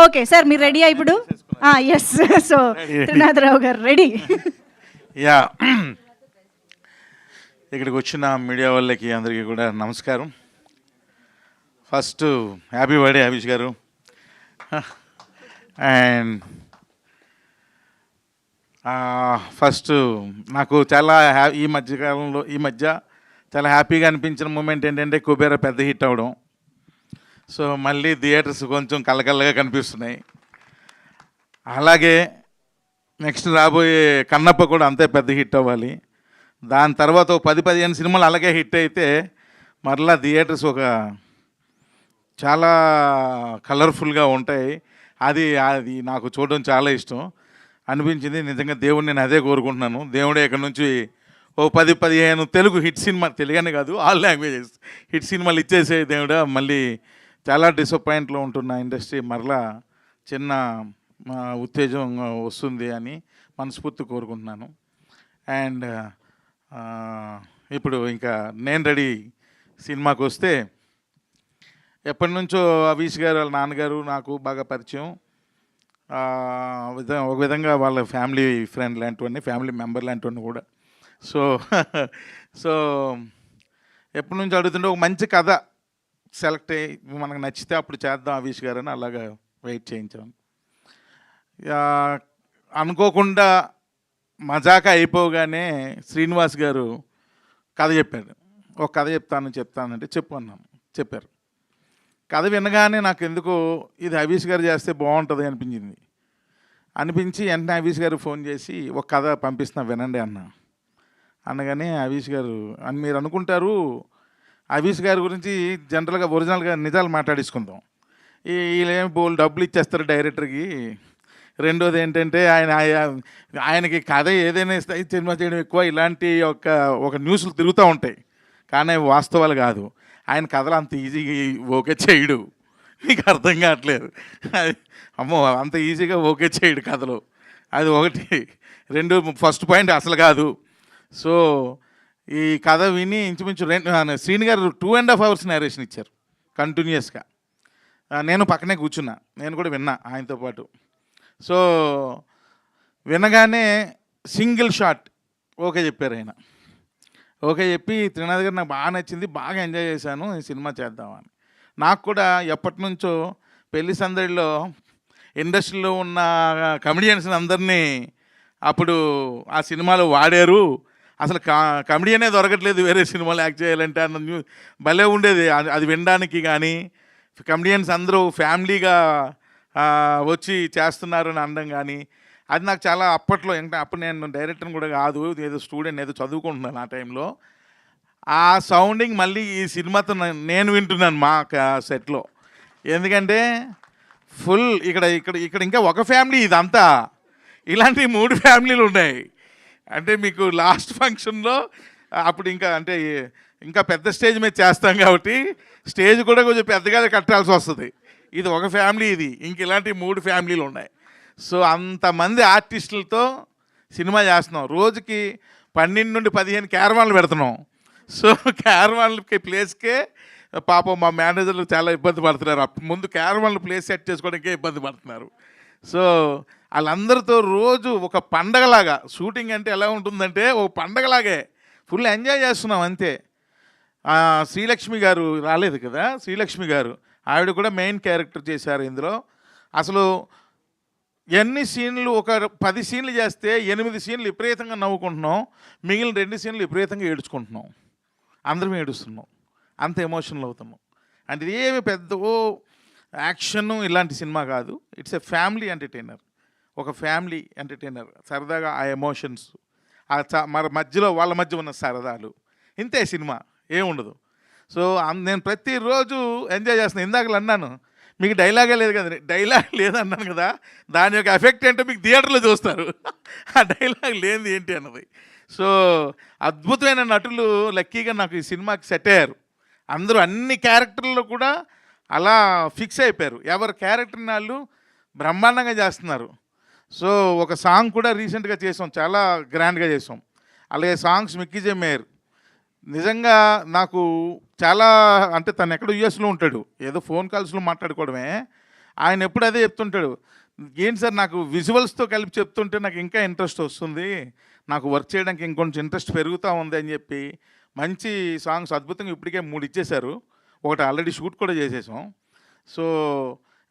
Okay sir, మీరు రెడీయా ఇప్పుడు? ఎస్. సో త్రినాథరావు గారు రెడీ. యా, ఇక్కడికి వచ్చిన మీడియా వాళ్ళకి అందరికీ కూడా నమస్కారం. ఫస్ట్ హ్యాపీ బర్త్డే అభిష్ గారు. అండ్ ఫస్ట్ నాకు చాలా ఈ మధ్య చాలా హ్యాపీగా అనిపించిన మూమెంట్ ఏంటంటే కుబేర పెద్ద హిట్ అవ్వడం. సో మళ్ళీ థియేటర్స్ కొంచెం కళ్ళకల్లగా కనిపిస్తున్నాయి. అలాగే నెక్స్ట్ రాబోయే కన్నప్ప కూడా అంతే పెద్ద హిట్ అవ్వాలి. దాని తర్వాత 10-15 సినిమాలు అలాగే హిట్ అయితే మరలా థియేటర్స్ ఒక చాలా కలర్ఫుల్గా ఉంటాయి. అది నాకు చూడడం చాలా ఇష్టం అనిపించింది. నిజంగా దేవుడిని నేను అదే కోరుకుంటున్నాను. దేవుడే ఇక్కడ నుంచి 10-15 తెలుగు హిట్ సినిమా, తెలుగనే కాదు ఆల్ లాంగ్వేజెస్ హిట్ సినిమాలు ఇచ్చేసే దేవుడా. మళ్ళీ చాలా డిసప్పాయింట్లో ఉంటున్న ఇండస్ట్రీ మరలా చిన్న ఉత్తేజం వస్తుంది అని మనస్ఫూర్తి కోరుకుంటున్నాను. అండ్ ఇప్పుడు ఇంకా నేను రెడీ సినిమాకి వస్తే, ఎప్పటి నుంచో అవిష్ గారు వాళ్ళ నాన్నగారు నాకు బాగా పరిచయం. ఒక విధంగా వాళ్ళ ఫ్యామిలీ ఫ్రెండ్ లాంటివన్నీ, ఫ్యామిలీ మెంబర్ లాంటివన్నీ కూడా. సో ఎప్పటి నుంచి అడుగుతుంటే ఒక మంచి కథ సెలెక్ట్ అయ్యి మనకు నచ్చితే అప్పుడు చేద్దాం అవిష్ గారు అని అలాగా వెయిట్ చేయించాను. అనుకోకుండా మజాకా అయిపోగానే శ్రీనివాస్ గారు కథ చెప్పాడు. ఒక కథ చెప్తానంటే చెప్పు అన్నాను. చెప్పారు. కథ వినగానే నాకు ఎందుకో ఇది అవిష్ గారు చేస్తే బాగుంటుంది అనిపించి వెంటనే అవిష్ గారు ఫోన్ చేసి ఒక కథ పంపిస్తున్నా వినండి అనగానే అవిష్ గారు అని మీరు అనుకుంటారు, అవిష్ గారి గురించి జనరల్గా ఒరిజినల్గా నిజాలు మాట్లాడేసుకుందాం, వీళ్ళేమి బోల్ డబ్బులు ఇచ్చేస్తారు డైరెక్టర్కి. రెండోది ఏంటంటే ఆయనకి కథ ఏదైనా సినిమా చేయడం ఎక్కువ, ఇలాంటి ఒక న్యూస్లు తిరుగుతూ ఉంటాయి. కానీ అవి వాస్తవాలు కాదు. ఆయన కథలు అంత ఈజీగా ఓకే చేయడు. మీకు అర్థం కావట్లేదు. అమ్మో, అంత ఈజీగా ఓకే చేయడు కథలు. అది ఒకటి. రెండు, ఫస్ట్ పాయింట్ అసలు కాదు. సో ఈ కథ విని ఇంచుమించు శ్రీని గారు 2.5 hours నేరేషన్ ఇచ్చారు కంటిన్యూస్గా. నేను పక్కనే కూర్చున్నా, నేను కూడా విన్నా ఆయనతో పాటు. సో వినగానే సింగిల్ షాట్ ఓకే చెప్పారు ఆయన. ఓకే చెప్పి, త్రినాథ్ గారు నాకు బాగా నచ్చింది, బాగా ఎంజాయ్ చేశాను, ఈ సినిమా చేద్దామని. నాకు కూడా ఎప్పటి నుంచో పెళ్లి సందడిలో ఇండస్ట్రీలో ఉన్న కమెడియన్స్ అందరినీ అప్పుడు ఆ సినిమాలో వాడారు. అసలు కమెడియనే దొరకట్లేదు వేరే సినిమాలు యాక్ట్ చేయాలంటే అన్న భలే ఉండేది అది వినడానికి. కానీ కమెడియన్స్ అందరూ ఫ్యామిలీగా వచ్చి చేస్తున్నారు అని అనడం కానీ, అది నాకు చాలా అప్పట్లో, అప్పుడు నేను డైరెక్టర్ని కూడా కాదు, ఏదో స్టూడెంట్, ఏదో చదువుకుంటున్నాను ఆ టైంలో. ఆ సౌండింగ్ మళ్ళీ ఈ సినిమాతో నేను వింటున్నాను మా సెట్లో. ఎందుకంటే ఫుల్ ఇక్కడ ఇంకా ఒక ఫ్యామిలీ, ఇదంతా ఇలాంటి 3 ఫ్యామిలీలు ఉన్నాయి. అంటే మీకు లాస్ట్ ఫంక్షన్లో అప్పుడు ఇంకా పెద్ద స్టేజ్ మీద చేస్తాం కాబట్టి స్టేజ్ కూడా కొంచెం పెద్దగా కట్టాల్సి వస్తుంది. ఇది ఒక ఫ్యామిలీ, ఇది ఇంక ఇలాంటి 3 ఫ్యామిలీలు ఉన్నాయి. సో అంతమంది ఆర్టిస్టులతో సినిమా చేస్తున్నాం. రోజుకి 12 నుండి 15 క్యారవాన్లు పెడుతున్నాం. సో క్యారవాన్లకి ప్లేస్కే పాపం మా మేనేజర్లు చాలా ఇబ్బంది పడుతున్నారు. ముందు క్యారవాన్లు ప్లేస్ సెట్ చేసుకోవడానికే ఇబ్బంది పడుతున్నారు. సో వాళ్ళందరితో రోజు ఒక పండగలాగా, షూటింగ్ అంటే ఎలా ఉంటుందంటే ఒక పండగలాగే ఫుల్ ఎంజాయ్ చేస్తున్నాం అంతే. శ్రీలక్ష్మి గారు రాలేదు కదా, శ్రీలక్ష్మి గారు ఆవిడ కూడా మెయిన్ క్యారెక్టర్ చేశారు ఇందులో. అసలు ఎన్ని సీన్లు, ఒక 10 సీన్లు చేస్తే 8 సీన్లు విపరీతంగా నవ్వుకుంటున్నాం, మిగిలిన 2 సీన్లు విపరీతంగా ఏడుచుకుంటున్నాం, అందరం ఏడుస్తున్నాం, అంత ఎమోషనల్ అవుతున్నాం. అంటే ఏమి పెద్ద యాక్షన్ ఇలాంటి సినిమా కాదు. ఇట్స్ ఎ ఫ్యామిలీ ఎంటర్టైనర్, ఒక ఫ్యామిలీ ఎంటర్టైనర్. సరదాగా ఆ ఎమోషన్స్, మరి మధ్యలో వాళ్ళ మధ్య ఉన్న సరదాలు, ఇంతే సినిమా, ఏముండదు. సో నేను ప్రతిరోజు ఎంజాయ్ చేస్తున్నాను. ఇందాకలు అన్నాను మీకు డైలాగే లేదు కదా, డైలాగ్ లేదన్నాను కదా, దాని యొక్క ఎఫెక్ట్ ఏంటో మీకు థియేటర్లో చూస్తారు. ఆ డైలాగ్ లేనిది ఏంటి అన్నది. సో అద్భుతమైన నటులు లక్కీగా నాకు ఈ సినిమాకి సెట్ అయ్యారు. అందరూ అన్ని క్యారెక్టర్లో కూడా అలా ఫిక్స్ అయిపోయారు. ఎవరి క్యారెక్టర్ని వాళ్ళు బ్రహ్మాండంగా చేస్తున్నారు. సో ఒక సాంగ్ కూడా రీసెంట్గా చేసాం, చాలా గ్రాండ్గా చేసాం. అలాగే సాంగ్స్ మిక్కీ జే మేయర్ నిజంగా నాకు చాలా, అంటే తను ఎక్కడ యూఎస్లో ఉంటాడు, ఏదో ఫోన్ కాల్స్లో మాట్లాడుకోవడమే. ఆయన ఎప్పుడు అదే చెప్తుంటాడు, ఏంటి సార్ నాకు విజువల్స్తో కలిపి చెప్తుంటే నాకు ఇంకా ఇంట్రెస్ట్ వస్తుంది, నాకు వర్క్ చేయడానికి ఇంకొంచెం ఇంట్రెస్ట్ పెరుగుతూ ఉంది అని చెప్పి మంచి సాంగ్స్ అద్భుతంగా ఇప్పటికే 3 ఇచ్చేశారు. ఒకటి ఆల్రెడీ షూట్ కూడా చేసేసాం. సో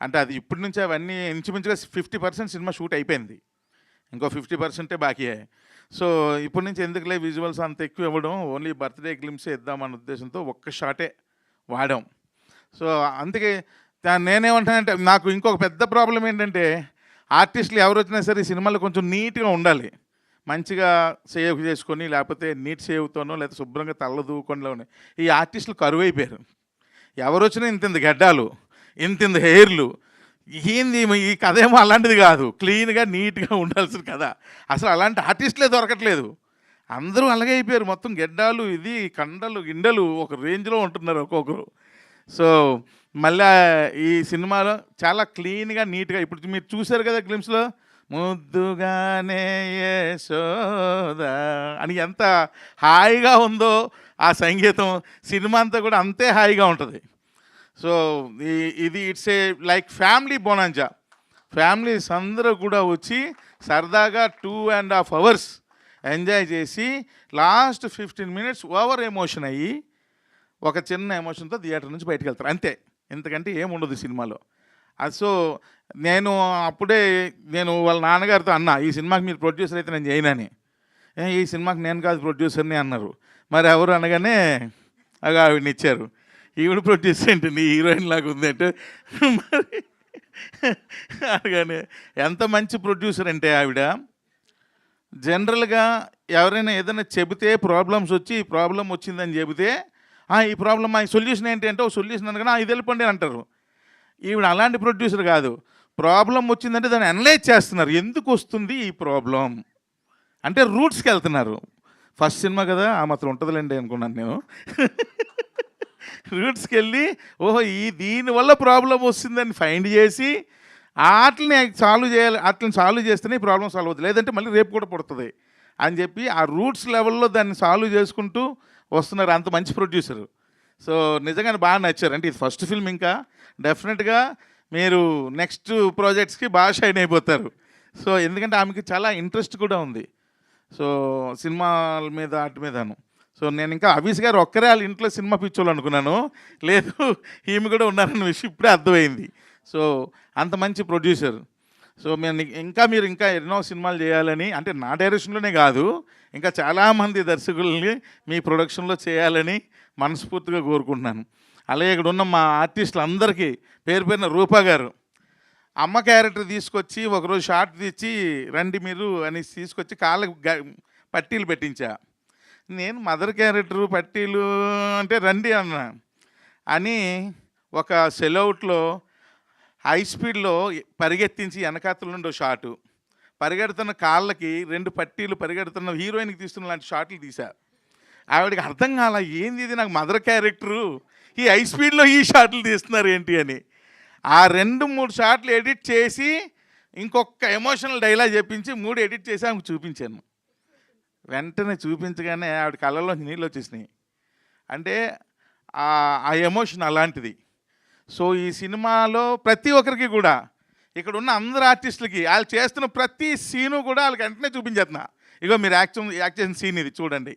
అంటే అది ఇప్పటి నుంచి అవన్నీ ఇంచుమించుగా 50% సినిమా షూట్ అయిపోయింది, ఇంకో 50% బాకీ. సో ఇప్పటి నుంచి ఎందుకులే విజువల్స్ అంత ఎక్కువ ఇవ్వడం, ఓన్లీ బర్త్డే గ్లిమ్సే ఇద్దామన్న ఉద్దేశంతో ఒక్క షాటే వాడాం. సో అందుకే నేనేమంటానంటే, నాకు ఇంకొక పెద్ద ప్రాబ్లం ఏంటంటే, ఆర్టిస్టులు ఎవరు వచ్చినా సరే ఈ సినిమాలో కొంచెం నీట్గా ఉండాలి, మంచిగా సేవ్ చేసుకొని, లేకపోతే నీట్ సేవ్తోనో లేకపోతే శుభ్రంగా తల్ల దూకొండలో ఈ ఆర్టిస్టులు కరువు అయిపోయారు. ఎవరు వచ్చినా ఇంత గడ్డాలు, ఇంత హెయిర్లు, ఏంది ఈ కథ ఏమో అలాంటిది కాదు, క్లీన్గా నీట్గా ఉండాల్సిన కథ. అసలు అలాంటి ఆర్టిస్టులే దొరకట్లేదు, అందరూ అలాగే అయిపోయారు. మొత్తం గెడ్డాలు, ఇది కండలు గిండలు ఒక రేంజ్లో ఉంటున్నారు ఒక్కొక్కరు. సో మళ్ళీ ఈ సినిమాలో చాలా క్లీన్గా నీట్గా, ఇప్పుడు మీరు చూశారు కదా గ్లిమ్స్లో, ముద్దుగానే యశోదా అని ఎంత హాయిగా ఉందో ఆ సంగీతం, సినిమా అంతా కూడా అంతే హాయిగా ఉంటుంది. సో ఇది it's a like family bonanza. Families అందరూ కూడా వచ్చి సరదాగా 2.5 hours ఎంజాయ్ చేసి లాస్ట్ 15 minutes ఓవర్ ఎమోషన్ అయ్యి ఒక చిన్న ఎమోషన్తో థియేటర్ నుంచి బయటకు వెళ్తారు, అంతే. ఎందుకంటే ఏముండదు సినిమాలో. సో నేను అప్పుడే వాళ్ళ నాన్నగారితో అన్నా, ఈ సినిమాకి మీరు ప్రొడ్యూసర్ అయితే నేను చేయనని. ఈ సినిమాకి నేను కాదు ప్రొడ్యూసర్ని అన్నారు. మరి ఎవరు అనగానే అగా ఆవిడని ఇచ్చారు. ఈవిడ ప్రొడ్యూసర్ ఏంటండి, హీరోయిన్ లాగా ఉంది అంటే, మరి అనగానే ఎంత మంచి ప్రొడ్యూసర్ అంటే ఆవిడ. జనరల్గా ఎవరైనా ఏదైనా చెబితే ప్రాబ్లమ్స్ వచ్చి ఈ ప్రాబ్లం వచ్చిందని చెబితే, ఈ ప్రాబ్లమ్ ఈ సొల్యూషన్ ఏంటి అంటే, ఒక సొల్యూషన్ అనగానే ఇది వెళ్ళిపోండి అంటారు. ఈవిడ అలాంటి ప్రొడ్యూసర్ కాదు, ప్రాబ్లం వచ్చిందంటే దాన్ని అనలైజ్ చేస్తున్నారు, ఎందుకు వస్తుంది ఈ ప్రాబ్లం అంటే రూట్స్కి వెళ్తున్నారు. ఫస్ట్ సినిమా కదా ఆ మాత్రం ఉంటుందిలేండి అనుకున్నాను నేను. రూట్స్కి వెళ్ళి ఓహో దీనివల్ల ప్రాబ్లం వస్తుందని ఫైండ్ చేసి వాటిని సాల్వ్ చేయాలి, వాటిని సాల్వ్ చేస్తేనే ఈ ప్రాబ్లం సాల్వ్ అవుతుంది, లేదంటే మళ్ళీ రేపు కూడా పుడుతుంది అని చెప్పి ఆ రూట్స్ లెవెల్లో దాన్ని సాల్వ్ చేసుకుంటూ వస్తున్నారు. అంత మంచి ప్రొడ్యూసరు. సో నిజంగానే బాగా నచ్చారు. అంటే ఇది ఫస్ట్ ఫిల్మ్, ఇంకా డెఫినెట్గా మీరు నెక్స్ట్ ప్రాజెక్ట్స్కి బాగా షైన్ అయిపోతారు. సో ఎందుకంటే ఆమెకి చాలా ఇంట్రెస్ట్ కూడా ఉంది, సో సినిమాల మీద వాటి మీదను. సో నేను ఇంకా అభీష్ గారు ఒక్కరే వాళ్ళ ఇంట్లో సినిమా పిచ్చోళ్ళు అనుకున్నాను, లేదు ఈమె కూడా ఉన్నారన్న విషయం ఇప్పుడే అర్థమైంది. సో అంత మంచి ప్రొడ్యూసర్. సో మీరు ఇంకా ఎన్నో సినిమాలు చేయాలని, అంటే నా డైరెక్షన్లోనే కాదు ఇంకా చాలామంది దర్శకుల్ని మీ ప్రొడక్షన్లో చేయాలని మనస్ఫూర్తిగా కోరుకుంటున్నాను. అలాగే ఇక్కడ ఉన్న మా ఆర్టిస్టులు అందరికీ పేరు పేరున రూపా గారు, అమ్మ క్యారెక్టర్ తీసుకొచ్చి ఒకరోజు షార్ట్ తెచ్చి రండి మీరు అని తీసుకొచ్చి కాళ్ళకు పట్టీలు పెట్టించా. నేను మదర్ క్యారెక్టరు పట్టీలు అంటే రండి అన్నా అని ఒక సెలౌట్లో హై స్పీడ్లో పరిగెత్తించి వెనకాతల నుండి షాటు, పరిగెడుతున్న కాళ్ళకి 2 పట్టీలు పరిగెడుతున్న హీరోయిన్కి తీస్తున్న లాంటి షాట్లు తీశా. ఆవిడకి అర్థం కాల, ఏంది ఇది నాకు మదర్ క్యారెక్టరు, ఈ హై స్పీడ్లో ఈ షాట్లు తీస్తున్నారు ఏంటి అని. ఆ 2-3 షాట్లు ఎడిట్ చేసి ఇంకొక ఎమోషనల్ డైలాగ్ చెప్పించి 3 ఎడిట్ చేసి ఆమెకు చూపించాను. వెంటనే చూపించగానే ఆవిడ కళ్ళలో నీళ్ళు వచ్చేసినాయి. అంటే ఆ ఎమోషన్ అలాంటిది. సో ఈ సినిమాలో ప్రతి ఒక్కరికి కూడా, ఇక్కడ ఉన్న అందరు ఆర్టిస్టులకి వాళ్ళు చేస్తున్న ప్రతి సీను కూడా వాళ్ళకి వెంటనే చూపించేస్తున్నా, ఇగో మీరు యాక్ట్ చేసిన సీన్ ఇది చూడండి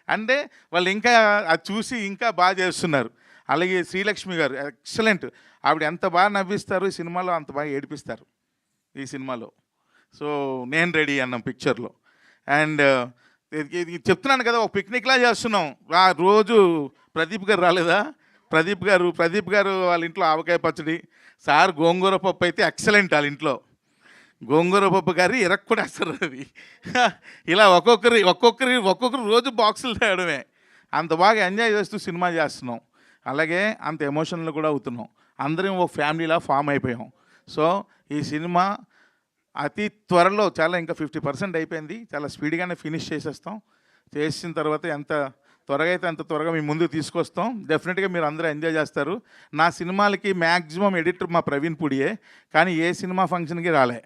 అంటే వాళ్ళు ఇంకా అది చూసి ఇంకా బాగా చేస్తున్నారు. అలాగే శ్రీలక్ష్మి గారు ఎక్సలెంట్, ఆవిడ ఎంత బాగా నవ్విస్తారు ఈ సినిమాలో, అంత బాగా ఏడిపిస్తారు ఈ సినిమాలో. సో నేను రెడీ అన్నాం పిక్చర్లో. అండ్ చెప్తున్నాను కదా, ఒక పిక్నిక్లా చేస్తున్నాం. రోజు ప్రదీప్ గారు రాలేదా, ప్రదీప్ గారు వాళ్ళ ఇంట్లో ఆవకాయ పచ్చడి, సార్ గోంగూర పప్పు అయితే ఎక్సలెంట్, వాళ్ళ ఇంట్లో గోంగూర పప్పు గారి కూడా వేస్తారు. అది ఇలా ఒక్కొక్కరు రోజు బాక్సులు తేయడమే. అంత బాగా ఎంజాయ్ చేస్తూ సినిమా చేస్తున్నాం, అలాగే అంత ఎమోషనల్ కూడా అవుతున్నాం. అందరం ఒక ఫ్యామిలీలా ఫామ్ అయిపోయాం. సో ఈ సినిమా అతి త్వరలో, చాలా ఇంకా 50% అయిపోయింది, చాలా స్పీడ్గానే ఫినిష్ చేసేస్తాం. చేసిన తర్వాత ఎంత త్వరగా అయితే అంత త్వరగా మీ ముందుకు తీసుకొస్తాం. డెఫినెట్గా మీరు అందరూ ఎంజాయ్ చేస్తారు. నా సినిమాలకి మ్యాక్సిమం ఎడిటర్ మా ప్రవీణ్ పుడియే, కానీ ఏ సినిమా ఫంక్షన్కి రాలే,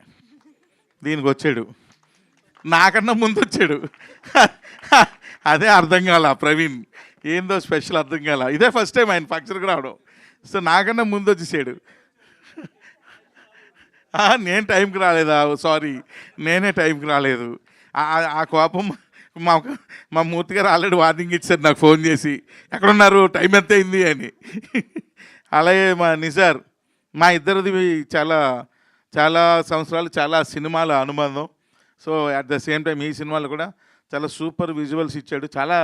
దీనికి వచ్చాడు, నాకన్నా ముందు వచ్చాడు. అదే అర్థం కాల, ప్రవీణ్ ఏందో స్పెషల్ అర్థం కాల, ఇదే ఫస్ట్ టైం ఆయన ఫంక్షన్కి రావడం. సో నాకన్నా ముందు వచ్చేసాడు. నేను టైంకి రాలేదా? సారీ, నేనే టైంకి రాలేదు. ఆ కోపం మా మా మూర్తి గారు ఆల్రెడీ వార్నింగ్ ఇచ్చారు నాకు ఫోన్ చేసి, ఎక్కడున్నారు, టైం ఎంత అయింది అని. అలాగే మా నిజార్, మా ఇద్దరిది చాలా చాలా సంవత్సరాలు, చాలా సినిమాల అనుబంధం. So at the same time ఈ సినిమాలో కూడా చాలా సూపర్ విజువల్స్ ఇచ్చాడు, చాలా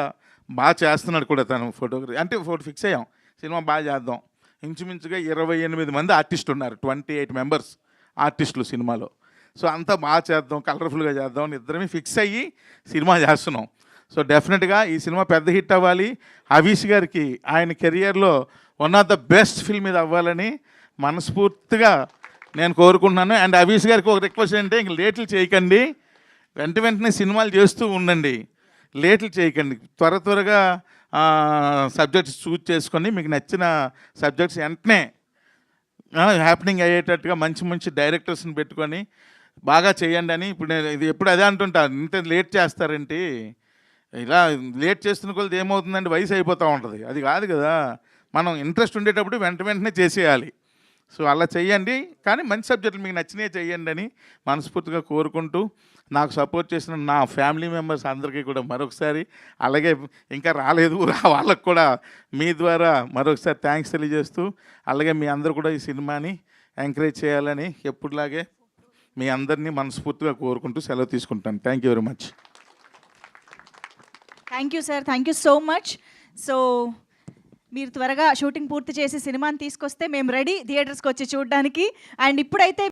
బాగా చేస్తున్నాడు కూడా తను ఫోటోగ్రఫీ. అంటే ఫిక్స్ అయ్యాం సినిమా బాగా చేద్దాం. ఇంచుమించుగా 28 మంది ఆర్టిస్టులు ఉన్నారు, 28 మెంబర్స్ ఆర్టిస్టులు సినిమాలో. సో అంతా బాగా చేద్దాం, కలర్ఫుల్గా చేద్దాం అని ఇద్దరమే ఫిక్స్ అయ్యి సినిమా చేస్తున్నాం. సో డెఫినెట్గా ఈ సినిమా పెద్ద హిట్ అవ్వాలి. హవీష్ గారికి ఆయన కెరియర్లో one of the best film ఇది అవ్వాలని మనస్ఫూర్తిగా నేను కోరుకుంటున్నాను. అండ్ హవీష్ గారికి ఒక రిక్వెస్ట్ అంటే, ఇంక లేట్లు చేయకండి, వెంటనే సినిమాలు చేస్తూ ఉండండి, లేట్లు చేయకండి. త్వరగా సబ్జెక్ట్స్ చూజ్ చేసుకొని మీకు నచ్చిన సబ్జెక్ట్స్ వెంటనే హ్యాపెనింగ్ అయ్యేటట్టుగా మంచి మంచి డైరెక్టర్స్ని పెట్టుకొని బాగా చేయండి అని. ఇప్పుడు నేను ఇది ఎప్పుడు అదే అంటుంటాను, ఇంత లేట్ చేస్తారేంటి, ఇలా లేట్ చేస్తున్న కొలది ఏమవుతుందంటే వయసు అయిపోతూ ఉంటుంది. అది కాదు కదా, మనం ఇంట్రెస్ట్ ఉండేటప్పుడు వెంటనే చేసేయాలి. సో అలా చెయ్యండి, కానీ మంచి సబ్జెక్టులు మీకు నచ్చినవి చెయ్యండి అని మనస్ఫూర్తిగా కోరుకుంటూ, నాకు సపోర్ట్ చేసిన నా ఫ్యామిలీ మెంబర్స్ అందరికీ కూడా మరొకసారి, అలాగే ఇంకా రాలేదు వాళ్ళకు కూడా మీ ద్వారా మరొకసారి థ్యాంక్స్ తెలియజేస్తూ, అలాగే మీ అందరూ కూడా ఈ సినిమాని ఎంకరేజ్ చేయాలని ఎప్పుడులాగే మీ అందరినీ మనస్ఫూర్తిగా కోరుకుంటూ సెలవు తీసుకుంటాను. Thank you very much. Thank you sir, thank you so much. So మీరు త్వరగా షూటింగ్ పూర్తి చేసి సినిమాని తీసుకొస్తే మేము రెడీ థియేటర్స్కి వచ్చి చూడడానికి. అండ్ ఇప్పుడైతే